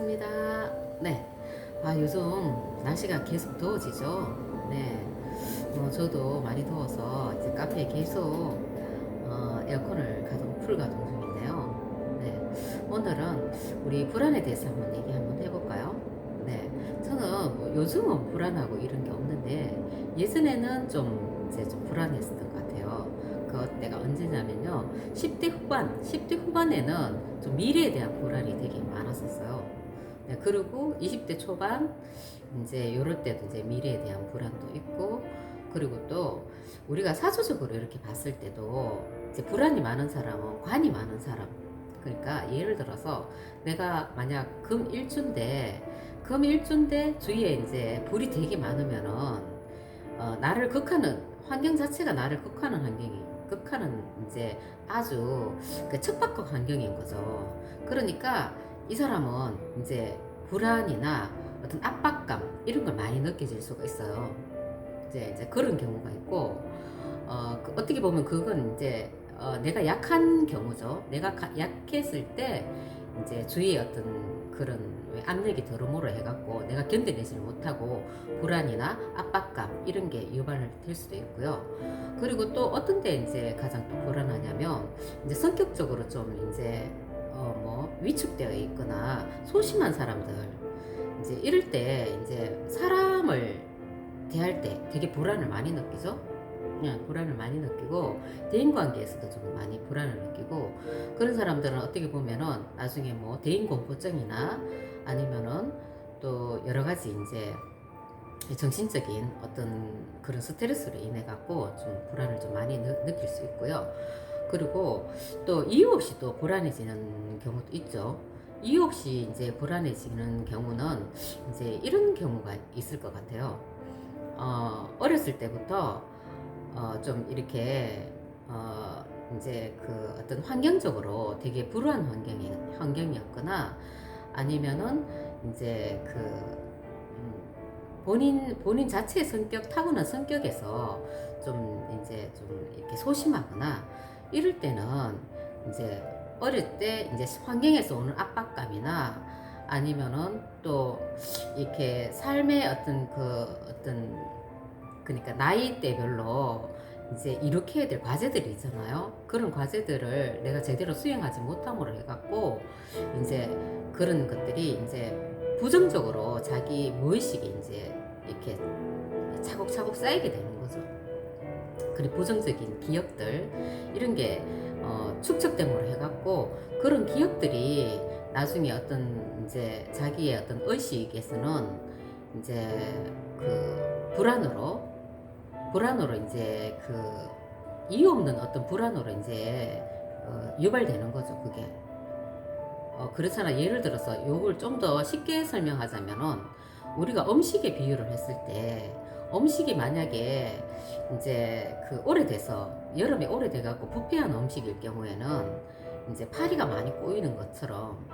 반갑습니다. 네. 요즘 날씨가 계속 더워지죠. 네. 저도 많이 더워서 이제 카페에 계속 에어컨을 풀 가동 중인데요. 네. 오늘은 우리 불안에 대해서 한번 얘기 한번 해볼까요? 네. 저는 뭐 요즘은 불안하고 이런 게 없는데 예전에는 좀 불안했었던 것 같아요. 그때가 언제냐면요. 10대 후반에는 좀 미래에 대한 불안이 되게 많았었어요. 네, 그리고 20대 초반, 이제 요럴 때도 이제 미래에 대한 불안도 있고, 그리고 또 우리가 사주적으로 이렇게 봤을 때도 이제 불안이 많은 사람은 관이 많은 사람. 그러니까 예를 들어서 내가 만약 금일주인데 주위에 이제 불이 되게 많으면은 나를 극하는 환경 자체가 나를 극하는 이제 아주 그 척박한 환경인 거죠. 그러니까 이 사람은 이제 불안이나 어떤 압박감 이런 걸 많이 느껴질 수가 있어요. 이제 그런 경우가 있고, 어떻게 보면 그건 이제 내가 약한 경우죠. 내가 약했을 때 이제 주위에 어떤 그런 압력이 들어오므로 해갖고 내가 견뎌내지를 못하고 불안이나 압박감 이런 게 유발될 수도 있고요. 그리고 또 어떤 때 이제 가장 또 불안하냐면 이제 성격적으로 좀 이제 위축되어 있거나 소심한 사람들 이제 이럴 때 이제 사람을 대할 때 되게 불안을 많이 느끼죠. 그냥 불안을 많이 느끼고 대인관계에서도 좀 많이 불안을 느끼고 그런 사람들은 어떻게 보면은 나중에 뭐 대인공포증이나 아니면은 또 여러 가지 이제 정신적인 어떤 그런 스트레스로 인해 갖고 좀 불안을 좀 많이 느낄 수 있고요. 그리고 또 이유 없이 또 불안해지는 경우도 있죠. 이유 없이 이제 불안해지는 경우는 이제 이런 경우가 있을 것 같아요. 어렸을 때부터 좀 이렇게 이제 그 어떤 환경적으로 되게 불우한 환경이었거나 아니면은 이제 그 본인 자체의 타고난 성격에서 좀 이제 좀 이렇게 소심하거나 이럴 때는 이제 어릴 때 이제 환경에서 오는 압박감이나 아니면은 또 이렇게 삶의 그러니까 나이대별로 이제 이렇게 해야 될 과제들이 있잖아요. 그런 과제들을 내가 제대로 수행하지 못함으로 해갖고 이제 그런 것들이 이제 부정적으로 자기 무의식에 이제 이렇게 차곡차곡 쌓이게 되는 거죠. 그리고 부정적인 기억들 이런 게 축적됨으로 해갖고 그런 기억들이 나중에 어떤 이제 자기의 어떤 의식에서는 이제 그 불안으로 이제 그 이유 없는 어떤 불안으로 이제 유발되는 거죠. 그게 그렇잖아. 예를 들어서 요걸 좀 더 쉽게 설명하자면은 우리가 음식에 비유를 했을 때 음식이 만약에 이제 그 오래돼서 여름에 오래돼갖고 부패한 음식일 경우에는 이제 파리가 많이 꼬이는 것처럼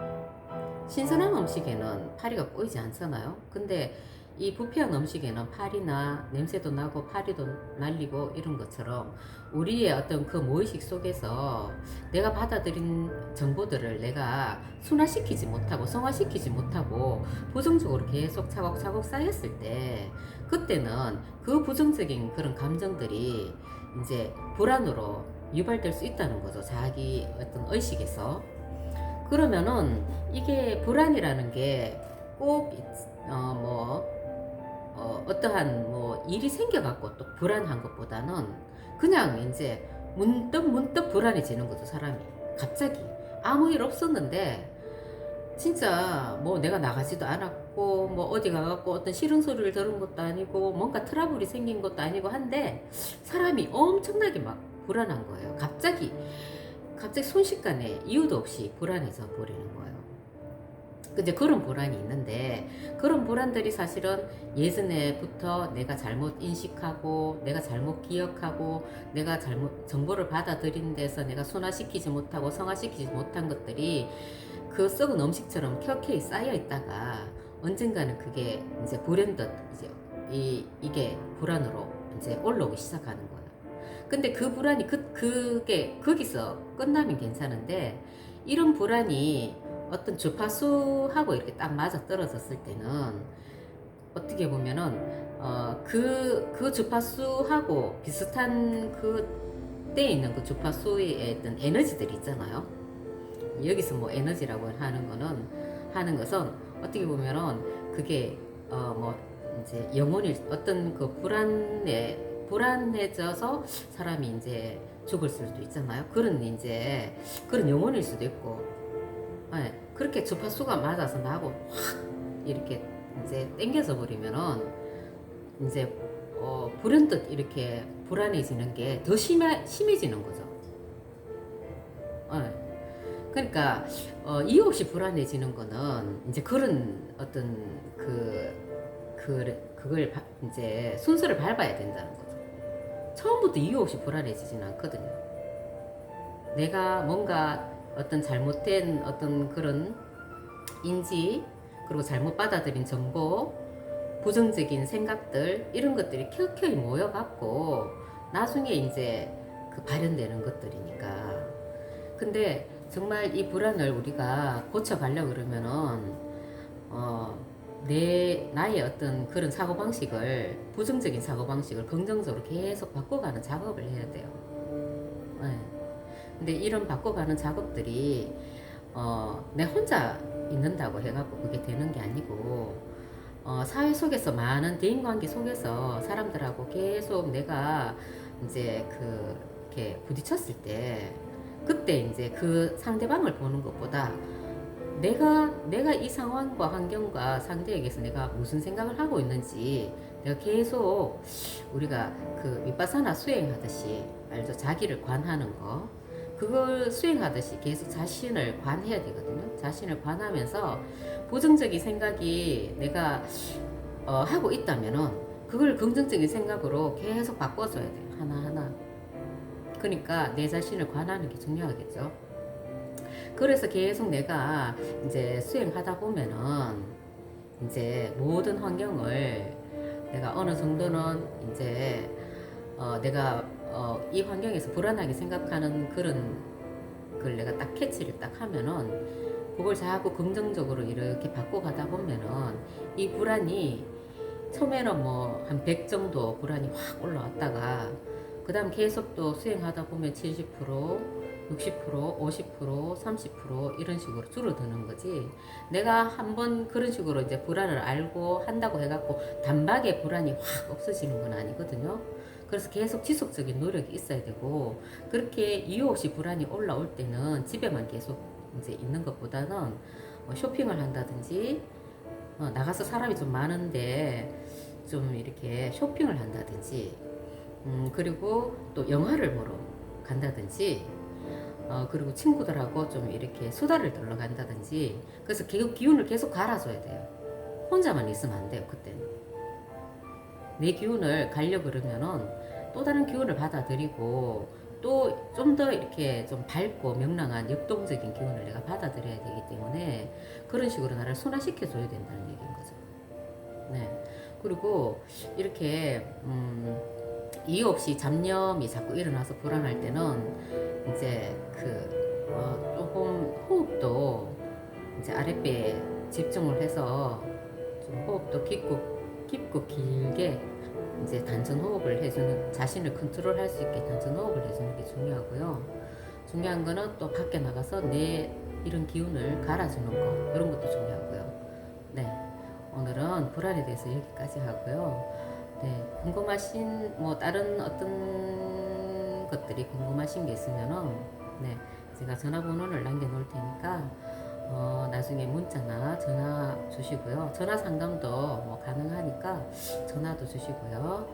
신선한 음식에는 파리가 꼬이지 않잖아요. 근데 이 부패한 음식에는 파리나 냄새도 나고 파리도 날리고 이런 것처럼 우리의 어떤 그 무의식 속에서 내가 받아들인 정보들을 내가 순화시키지 못하고 성화시키지 못하고 부정적으로 계속 차곡차곡 쌓였을 때 그때는 그 부정적인 그런 감정들이 이제 불안으로 유발될 수 있다는 거죠. 자기 어떤 의식에서. 그러면은 이게 불안이라는 게 꼭 어떠한 일이 생겨갖고 또 불안한 것보다는 그냥 이제 문득 불안해지는 거죠, 사람이. 갑자기. 아무 일 없었는데, 진짜 내가 나가지도 않았고, 어디 가갖고 어떤 싫은 소리를 들은 것도 아니고, 뭔가 트러블이 생긴 것도 아니고 한데, 사람이 엄청나게 막 불안한 거예요. 갑자기 순식간에 이유도 없이 불안해져 버리는 거예요. 근데 그런 불안이 있는데 그런 불안들이 사실은 예전에부터 내가 잘못 인식하고 내가 잘못 기억하고 내가 잘못 정보를 받아들인 데서 내가 순화시키지 못하고 성화시키지 못한 것들이 그 썩은 음식처럼 켜켜이 쌓여 있다가 언젠가는 그게 이제 불현듯 이제 이게 불안으로 이제 올라오기 시작하는 거예요. 근데 그 불안이 그게 거기서 끝나면 괜찮은데 이런 불안이 어떤 주파수하고 이렇게 딱 맞아 떨어졌을 때는 어떻게 보면은 그 주파수하고 비슷한 그 때에 있는 그 주파수의 어떤 에너지들이 있잖아요. 여기서 뭐 에너지라고 하는 것은 어떻게 보면은 그게 뭐 이제 영혼일 어떤 그 불안해져서 사람이 이제 죽을 수도 있잖아요. 그런 이제 그런 영혼일 수도 있고, 예, 그렇게 주파수가 맞아서 나하고 확 이렇게 이제 땡겨져 버리면은 이제 불현듯 이렇게 불안해지는 게 더 심해지는 거죠. 예. 그러니까 이유 없이 불안해지는 거는 이제 그런 어떤 그걸 이제 순서를 밟아야 된다는 거죠. 처음부터 이유 없이 불안해지진 않거든요. 내가 뭔가 어떤 잘못된 어떤 그런 인지, 그리고 잘못 받아들인 정보, 부정적인 생각들, 이런 것들이 켜켜이 모여갖고 나중에 이제 그 발현되는 것들이니까. 근데 정말 이 불안을 우리가 고쳐가려고 그러면은 나의 어떤 그런 사고방식을, 부정적인 사고방식을 긍정적으로 계속 바꿔가는 작업을 해야 돼요. 네. 근데 이런 바꿔가는 작업들이 내 혼자 있는다고 해갖고 그게 되는 게 아니고, 사회 속에서 많은 대인관계 속에서 사람들하고 계속 내가 이제 이렇게 부딪혔을 때, 그때 이제 그 상대방을 보는 것보다 내가 이 상황과 환경과 상대에게서 내가 무슨 생각을 하고 있는지, 내가 계속 우리가 그 윗바사나 수행하듯이 알죠? 자기를 관하는 거, 그걸 수행하듯이 계속 자신을 관해야 되거든요. 자신을 관하면서 부정적인 생각이 내가 하고 있다면은 그걸 긍정적인 생각으로 계속 바꿔줘야 돼요. 하나하나. 그러니까 내 자신을 관하는 게 중요하겠죠. 그래서 계속 내가 이제 수행하다 보면은 이제 모든 환경을 내가 어느 정도는 이제 내가 이 환경에서 불안하게 생각하는 그런 걸 내가 딱 캐치를 딱 하면은 그걸 자꾸 긍정적으로 이렇게 바꿔가다 보면은 이 불안이 처음에는 뭐 한 100 정도 불안이 확 올라왔다가 그 다음 계속 또 수행하다 보면 70%, 60%, 50%, 30% 이런 식으로 줄어드는 거지. 내가 한번 그런 식으로 이제 불안을 알고 한다고 해갖고 단박에 불안이 확 없어지는 건 아니거든요. 그래서 계속 지속적인 노력이 있어야 되고, 그렇게 이유 없이 불안이 올라올 때는 집에만 계속 이제 있는 것보다는 쇼핑을 한다든지, 나가서 사람이 좀 많은데 좀 이렇게 쇼핑을 한다든지, 그리고 또 영화를 보러 간다든지, 그리고 친구들하고 좀 이렇게 수다를 떨러 간다든지, 그래서 기운을 계속 갈아줘야 돼요. 혼자만 있으면 안 돼요, 그때는. 내 기운을 가려 그러면은 또 다른 기운을 받아들이고, 또 좀 더 이렇게 좀 밝고 명랑한 역동적인 기운을 내가 받아들여야 되기 때문에 그런 식으로 나를 순화시켜줘야 된다는 얘기인 거죠. 네. 그리고 이렇게 이유 없이 잡념이 자꾸 일어나서 불안할 때는 이제 조금 호흡도 이제 아랫배에 집중을 해서 좀 호흡도 깊고 길게 이제 단전 호흡을 해주는, 자신을 컨트롤할 수 있게 단전 호흡을 해주는 게 중요하고요. 중요한 거는 또 밖에 나가서 내 이런 기운을 갈아주는 거, 이런 것도 중요하고요. 네, 오늘은 불안에 대해서 여기까지 하고요. 네, 궁금하신 뭐 다른 어떤 것들이 궁금하신 게 있으면은 네, 제가 전화번호를 남겨놓을 테니까 나중에 문자나 전화 주시고요. 전화 상담도 뭐 가능하니까 전화도 주시고요.